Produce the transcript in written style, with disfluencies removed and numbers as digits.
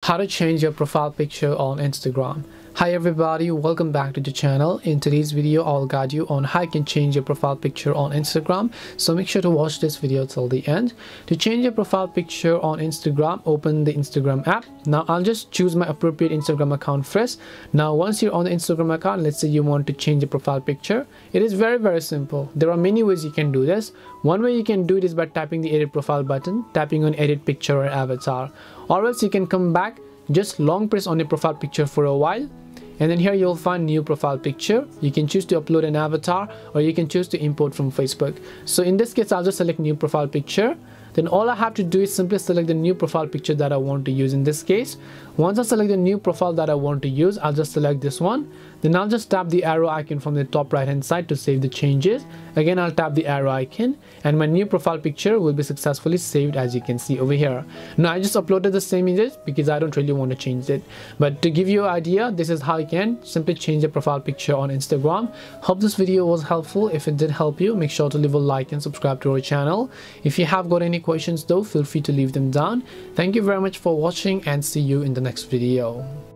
How to change your profile picture on Instagram. Hi everybody, welcome back to the channel. In today's video I'll guide you on how you can change your profile picture on Instagram, so make sure to watch this video till the end. To change your profile picture on Instagram, open the Instagram app. Now I'll just choose my appropriate Instagram account first. Now once you're on the Instagram account, let's say you want to change the profile picture, it is very simple. There are many ways you can do this. One way you can do it is by tapping the edit profile button, tapping on edit picture or avatar, or else you can come back, just long press on your profile picture for a while, and then here you'll find new profile picture. You can choose to upload an avatar or you can choose to import from Facebook. So in this case I'll just select new profile picture. Then all I have to do is simply select the new profile picture that I want to use. In this case, once I select the new profile that I want to use, I'll just select this one. Then I'll just tap the arrow icon from the top right hand side to save the changes. Again, I'll tap the arrow icon and my new profile picture will be successfully saved, as you can see over here. Now I just uploaded the same image because I don't really want to change it. But to give you an idea, this is how you can simply change the profile picture on Instagram. Hope this video was helpful. If it did help you, make sure to leave a like and subscribe to our channel. If you have got any questions though, feel free to leave them down. Thank you very much for watching and see you in the next video.